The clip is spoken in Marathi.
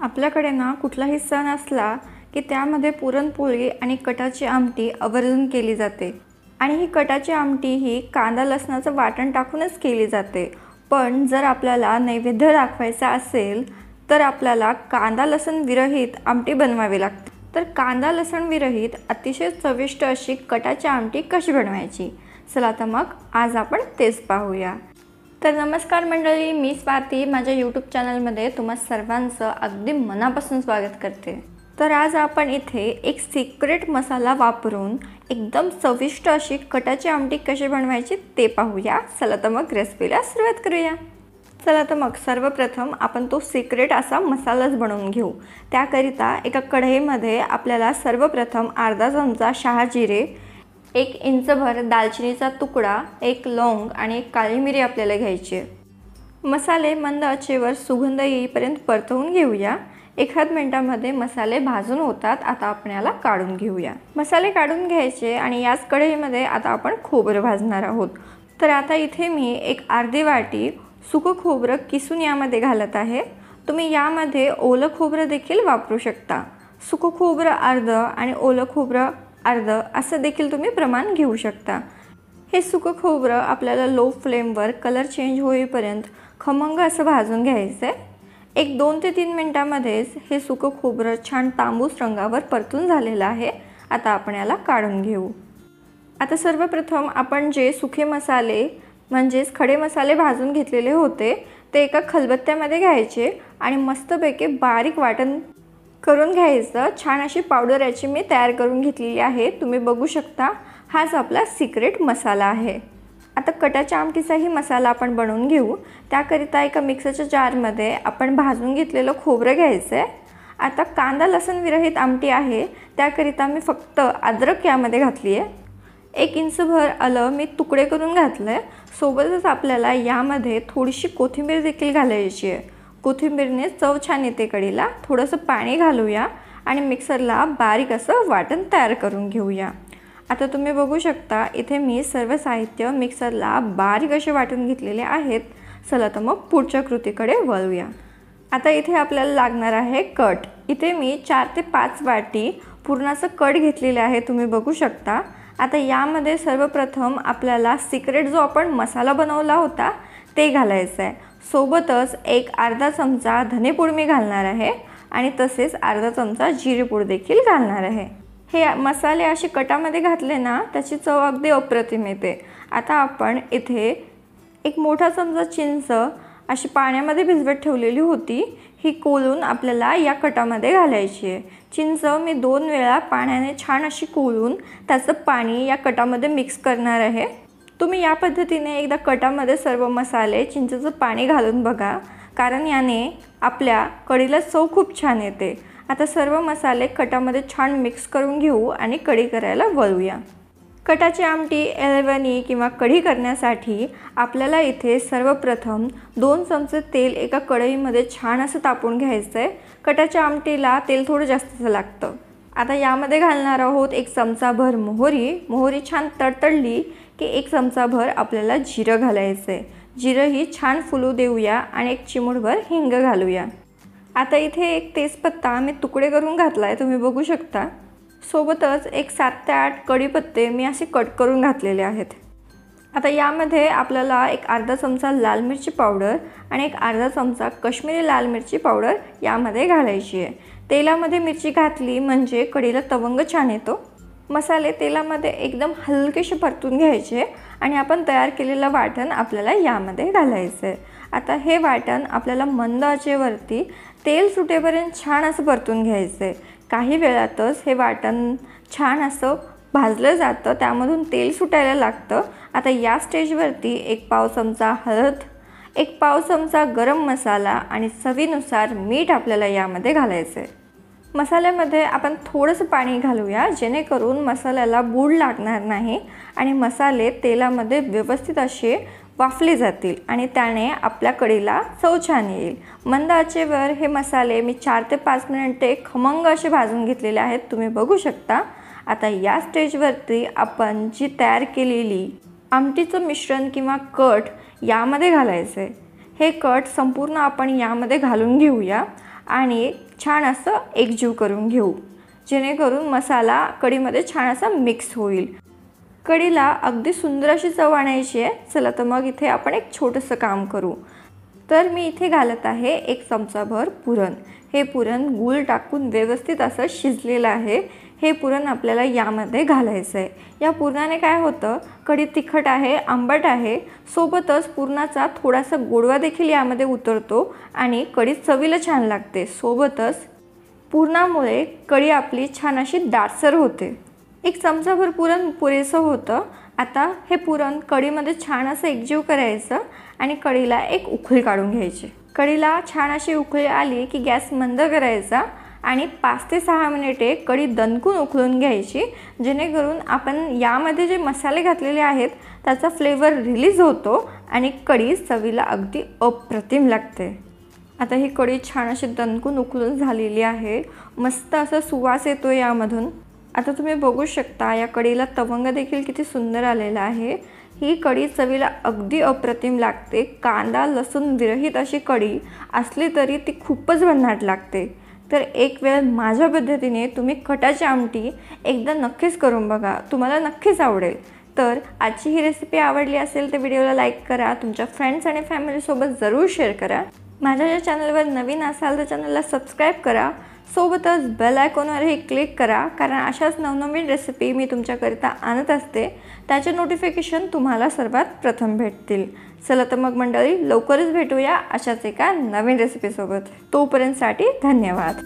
आपल्याकडे ना कुठलाही सण असला की त्यामध्ये पुरणपोळी आणि कटाची आमटी आवर्जून केली जाते। आणि ही कटाची आमटी ही कांदा लसणाचं वाटण टाकूनच केली जाते। पण जर आपल्याला नैवेद्य दाखवायचा असेल तर आपल्याला कांदा लसण विरहित आमटी बनवावी लागते। तर कांदा लसण विरहित अतिशय चविष्ट अशी कटाची आमटी कशी बनवायची, चला तर मग आज आपण तेच पाहूया। तर नमस्कार मंडळी, मी स्वाती माझ्या यूट्यूब चॅनलमध्ये तुम्हा सर्वांचं अगदी मनापासून स्वागत करते। तर आज आपण इथे एक सिक्रेट मसाला वापरून एकदम चविष्ट अशी कटाची आमटी कशी बनवायची ते पाहूया। चला तर मग रेसिपीला सुरुवात करूया। चला तर मग सर्वप्रथम आपण तो सिक्रेट असा मसालाच बनवून घेऊ। त्याकरिता एका कढईमध्ये आपल्याला सर्वप्रथम अर्धा चमचा शहाजिरे, 1 इंचभर दालचिनीचा तुकडा, 1 लवंग आणि 1 काळी मिरी आपल्याला घ्यायची आहे। मसाले मंद आचेवर सुगंध येईपर्यंत परतवून घेऊया। 1 मिनिटामध्ये मसाले भाजून होतात। आता आपण याला काढून घेऊया। मसाले काढून घ्यायचे आणि याच कढईमध्ये आता आपण खोबरं भाजणार आहोत। तर आता इथे मी एक अर्धी वाटी सुकं खोबरं किसून यामध्ये घालत आहे। तुम्ही यामध्ये ओलं खोबरं देखील वापरू शकता। सुकं खोबरं अर्धं आणि ओलं खोबरं अर्धं असं देखील तुम्ही प्रमाण घेऊ शकता। हे सुकं खोबरं आपल्याला लो फ्लेमवर कलर चेंज होईपर्यंत खमंग असं भाजून घ्यायचं आहे। एक 2 ते 3 मिनिटांमध्येच हे सुकं खोबरं छान तांबूस रंगावर परतून झालेलं आहे। आता आपण याला काढून घेऊ। आता सर्वप्रथम आपण जे सुखे मसाले म्हणजेच खडे मसाले भाजून घेतलेले होते ते एका खलबत्त्यामध्ये घ्यायचे आणि मस्तपैकी बारीक वाटण करून घ्यायचं। छान अशी पावडर याची मी तयार करून घेतलेली आहे। तुम्ही बघू शकता, हाच आपला सिक्रेट मसाला आहे। आता कटाच्या आमटीचाही मसाला आपण बनवून घेऊ। त्याकरिता एका मिक्सरच्या जारमध्ये आपण भाजून घेतलेलं खोबरं घ्यायचं आहे। आता कांदा लसण विरहित आमटी आहे, त्याकरिता मी फक्त अद्रक यामध्ये घातली आहे। 1 इंचभर आलं मी तुकडे करून घातलं आहे। सोबतच आपल्याला यामध्ये थोडीशी कोथिंबीर देखील घालायची आहे। कोथिंबीरने चव छान येते कढीला। थोडंसं पाणी घालूया आणि मिक्सरला बारीक असं वाटण तयार करून घेऊया। आता तुम्ही बघू शकता, इथे मी सर्व साहित्य मिक्सरला बारीक असे वाटून घेतलेले आहेत। चला तर मग पुढच्या कृतीकडे वळूया। आता इथे आपल्याला लागणार आहे कट। इथे मी 4 ते 5 वाटी पुरणाचं कट घेतलेले आहे, तुम्ही बघू शकता। आता यामध्ये सर्वप्रथम आपल्याला सिक्रेट जो आपण मसाला बनवला होता ते घालायचं आहे। सोबतच एक अर्धा चमचा धनेपूड मी घालणार आहे आणि तसेच अर्धा चमचा जिरेपूड देखील घालणार आहे। हे मसाले असे कटामध्ये घातले ना त्याची चव अगदी अप्रतिम येते। आता आपण इथे एक मोठा चमचा चिंच अशी पाण्यामध्ये भिजवत ठेवलेली होती, ही कोलून आपल्याला या कटामध्ये घालायची आहे। चिंच मी 2 वेळा पाण्याने छान अशी कोलून त्याचं पाणी या कटामध्ये मिक्स करणार आहे। तुम्ही या पद्धतीने एकदा कटामध्ये सर्व मसाले चिंचेचं पाणी घालून बघा, कारण याने आपल्या कढीला चव खूप छान येते। आता सर्व मसाले कटामध्ये छान मिक्स करून घेऊ आणि कढी करायला वळूया। कटाची आमटी एळवणी किंवा कढी करण्यासाठी आपल्याला इथे सर्वप्रथम 2 चमचे तेल एका कढईमध्ये छान असं तापवून घ्यायचं आहे। कटाच्या आमटीला तेल थोडं जास्तच लागतं। आता यामध्ये घालणार आहोत 1 चमचाभर मोहरी। मोहरी छान तडतडली की 1 चमचाभर आपल्याला जिरं घालायचं आहे। जिरं ही छान फुलू देऊया आणि 1 चिमूटभर हिंग घालूया। आता इथे 1 तेजपत्ता मी तुकडे करून घातला आहे, तुम्ही बघू शकता। सोबतच एक 7 ते 8 कढीपत्ते मी असे कट करून घातलेले आहेत। आता यामध्ये आपल्याला एक अर्धा चमचा लाल मिरची पावडर आणि एक अर्धा चमचा काश्मीरी लाल मिरची पावडर यामध्ये घालायची आहे। तेलामध्ये मिरची घातली म्हणजे कढीला तवंग छान येतो। मसाले तेलामध्ये एकदम हलकेसे परतून घ्यायचे आणि आपण तयार केलेलं वाटण आपल्याला यामध्ये घालायचं आहे। आता हे वाटण आपल्याला मंद आचेवरती तेल सुटेपर्यंत छान असं परतून घ्यायचं आहे। काही वेळातच हे वाटण छान असं भाजलं जातं, त्यामधून तेल सुटायला लागतं। आता या स्टेजवरती 1 पाव चमचा हळद, 1 पाव चमचा गरम मसाला आणि चवीनुसार मीठ आपल्याला यामध्ये घालायचं आहे। मसाल्यामध्ये आपण थोडंसं पाणी घालूया, जेणेकरून मसाल्याला बूड लागणार नाही आणि मसाले तेलामध्ये व्यवस्थित असे वाफले जातील आणि त्याने आपल्या कढीला चव छान येईल। मंद आचेवर हे मसाले मी 4 ते 5 मिनिटे खमंग असे भाजून घेतलेले आहेत, तुम्ही बघू शकता। आता या स्टेजवरती आपण जी तयार केलेली आमटीचं मिश्रण किंवा कट यामध्ये घालायचं आहे। हे कट संपूर्ण आपण यामध्ये घालून घेऊया आणि छान असं एकजीव करून घेऊ, जेणेकरून मसाला कढीमध्ये छान असा मिक्स होईल। कढीला अगदी सुंदर अशी चव आणायची आहे। चला तर मग इथे आपण एक छोटंसं काम करू। तर मी इथे घालत आहे 1 चमचाभर पुरण। हे पुरण गूळ टाकून व्यवस्थित असं शिजलेलं आहे। हे पुरण आपल्याला यामध्ये घालायचं आहे। या पुरणाने काय होतं, कढी तिखट आहे, आंबट आहे, सोबतच पुरणाचा थोडासा गोडवा देखील यामध्ये उतरतो आणि कढी चवीला छान लागते। सोबतच पुरणामुळे कढी आपली छान अशी दाटसर होते। 1 चमचाभर पुरण पुरेसं होतं। आता हे पुरण कढीमध्ये छान असं एकजीव करायचं आणि कढीला एक उकळी काढून घ्यायची। कढीला छान अशी उकळी आली की गॅस मंद करायचा आणि 5 ते 6 मिनिटे कढी दणकून उकळून घ्यायची, जेणेकरून आपण यामध्ये जे मसाले घातलेले आहेत त्याचा फ्लेवर रिलीज होतो आणि कढी चवीला अगदी अप्रतिम लागते। आता ही कढी छान अशी दणकून उकळून झालेली आहे। मस्त असा सुवास येतो यामधून। आता तुम्ही बघू शकता या कढीला तवंग देखील किती सुंदर आलेला आहे। ही कढी चवीला अगदी अप्रतिम लागते। कांदा लसूण विरहित अशी कढी असली तरी ती खूपच भन्नाट लागते। तर एक वेळ माझ्या पद्धतीने तुम्ही कटाची आमटी एकदा नक्कीच करून बघा, तुम्हाला नक्कीच आवडेल। तर आजची ही रेसिपी आवडली असेल तर व्हिडिओला लाईक करा, तुमच्या फ्रेंड्स आणि फॅमिलीसोबत जरूर शेअर करा। माझ्या या चॅनलवर नवीन असाल तर चॅनलला सबस्क्राईब करा, सोबतच बेल आयकॉनवरही क्लिक करा, कारण अशाच नवनवीन रेसिपी मी तुमच्याकरिता आणत असते, त्याचे नोटिफिकेशन तुम्हाला सर्वात प्रथम भेटतील। चला तर मग मंडळी, लवकरच भेटूया अशाच एका नवीन रेसिपीसोबत। तोपर्यंतसाठी धन्यवाद।